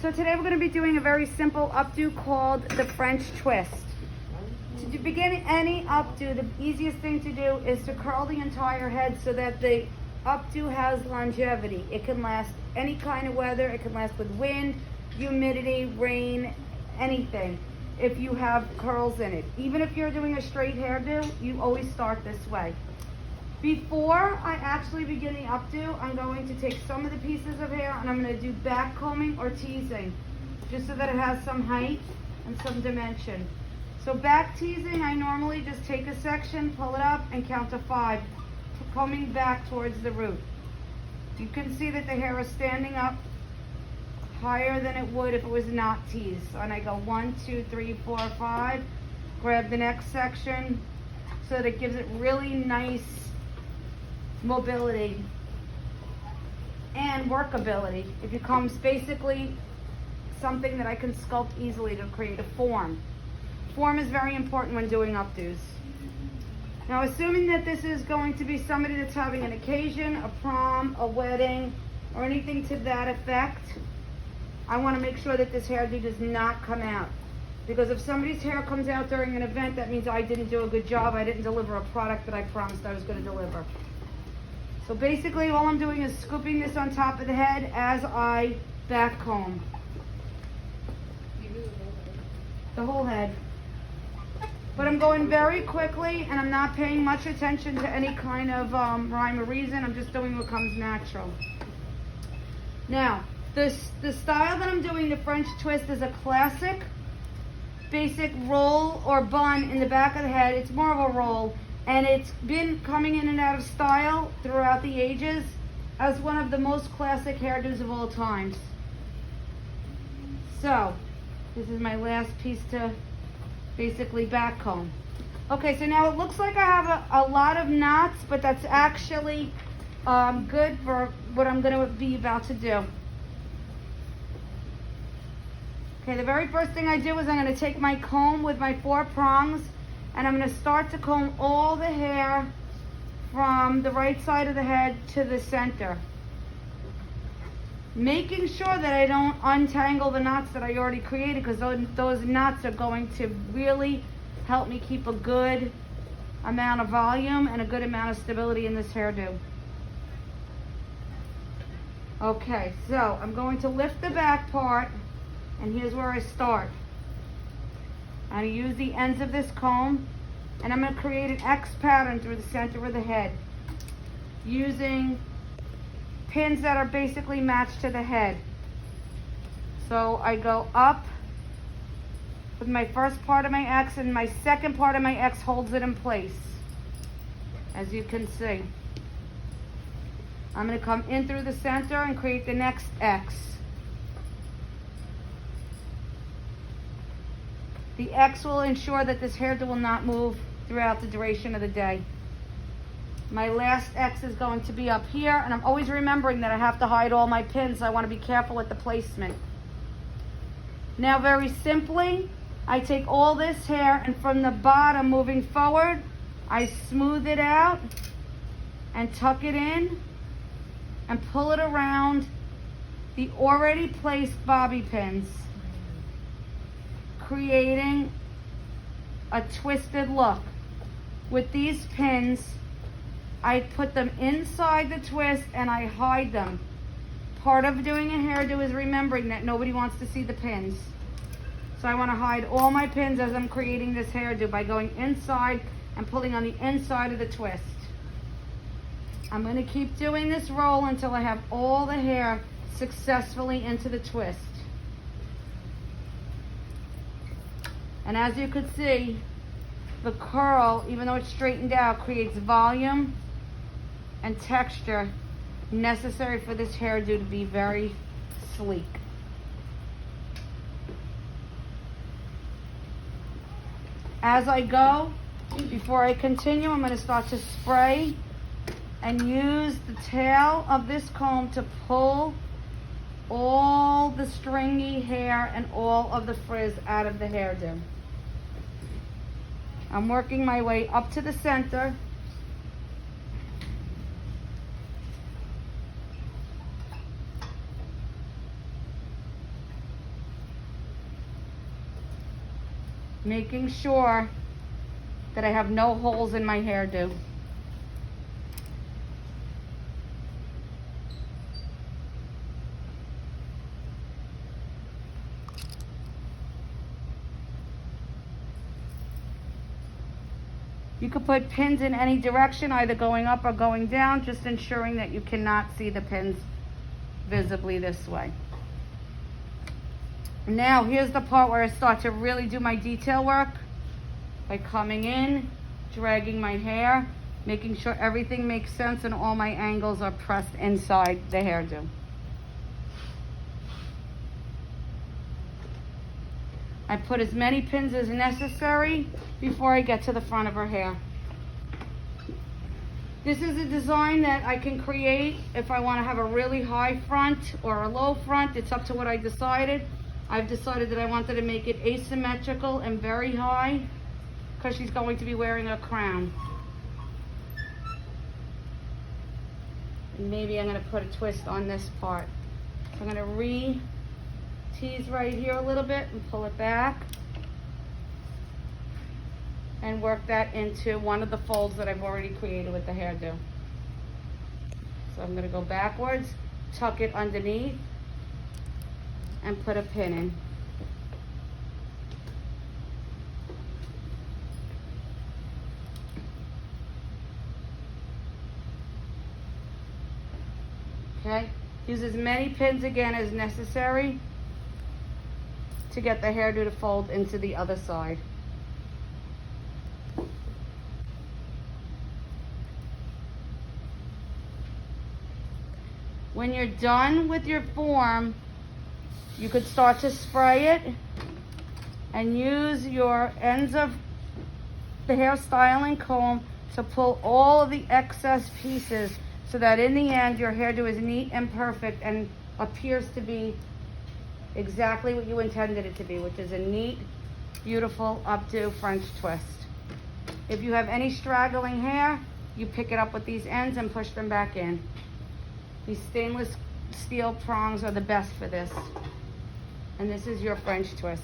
So today we're going to be doing a very simple updo called the French twist. To begin any updo, the easiest thing to do is to curl the entire head so that the updo has longevity. It can last any kind of weather. It can last with wind, humidity, rain, anything. If you have curls in it. Even if you're doing a straight hairdo, you always start this way. Before I actually begin the updo, I'm going to take some of the pieces of hair and I'm going to do back combing or teasing, just so that it has some height and some dimension. So back teasing, I normally just take a section, pull it up, and count to 5, combing back towards the root. You can see that the hair is standing up higher than it would if it was not teased. And I go 1, 2, 3, 4, 5, grab the next section so that it gives it really nice mobility and workability. It becomes basically something that I can sculpt easily to create a form. Form is very important when doing updos. Now, assuming that this is going to be somebody that's having an occasion, a prom, a wedding, or anything to that effect, I want to make sure that this hairdo does not come out. Because if somebody's hair comes out during an event, that means I didn't do a good job. I didn't deliver a product that I promised I was going to deliver. So basically all I'm doing is scooping this on top of the head as I back comb. The whole head. But I'm going very quickly and I'm not paying much attention to any kind of rhyme or reason. I'm just doing what comes natural. Now, the style that I'm doing the French twist is a classic basic roll or bun in the back of the head. It's more of a roll. And it's been coming in and out of style throughout the ages as one of the most classic hairdos of all times. So, this is my last piece to basically back comb. Okay, so now it looks like I have a lot of knots, but that's actually good for what I'm going to be about to do. Okay, the very first thing I do is I'm going to take my comb with my 4 prongs and I'm going to start to comb all the hair from the right side of the head to the center. Making sure that I don't untangle the knots that I already created, because those knots are going to really help me keep a good amount of volume and a good amount of stability in this hairdo. Okay, so I'm going to lift the back part, and here's where I start. I'm going to use the ends of this comb and I'm going to create an X pattern through the center of the head using pins that are basically matched to the head. So I go up with my first part of my X and my second part of my X holds it in place, as you can see. I'm going to come in through the center and create the next X. The X will ensure that this hairdo will not move throughout the duration of the day. My last X is going to be up here, and I'm always remembering that I have to hide all my pins, so I want to be careful with the placement. Now, very simply, I take all this hair, and from the bottom moving forward, I smooth it out and tuck it in and pull it around the already placed bobby pins, creating a twisted look. With these pins, I put them inside the twist and I hide them. Part of doing a hairdo is remembering that nobody wants to see the pins. So I want to hide all my pins as I'm creating this hairdo by going inside and pulling on the inside of the twist. I'm going to keep doing this roll until I have all the hair successfully into the twist. And as you could see, the curl, even though it's straightened out, creates volume and texture necessary for this hairdo to be very sleek. As I go, before I continue, I'm going to start to spray and use the tail of this comb to pull all the stringy hair and all of the frizz out of the hairdo. I'm working my way up to the center. making sure that I have no holes in my hairdo. You could put pins in any direction, either going up or going down, just ensuring that you cannot see the pins visibly this way. Now, here's the part where I start to really do my detail work by coming in, dragging my hair, making sure everything makes sense and all my angles are pressed inside the hairdo. I put as many pins as necessary before I get to the front of her hair. This is a design that I can create if I want to have a really high front or a low front. It's up to what I decided. I've decided that I wanted to make it asymmetrical and very high because she's going to be wearing a crown. And maybe I'm going to put a twist on this part. So I'm going to tease right here a little bit and pull it back and work that into one of the folds that I've already created with the hairdo. So I'm going to go backwards, tuck it underneath, and put a pin in. Okay, use as many pins again as necessary to get the hairdo to fold into the other side. When you're done with your form, you could start to spray it and use your ends of the hair styling comb to pull all of the excess pieces so that in the end your hairdo is neat and perfect and appears to be exactly what you intended it to be, which is a neat, beautiful updo French twist. If you have any straggling hair, you pick it up with these ends and push them back in. These stainless steel prongs are the best for this. And this is your French twist.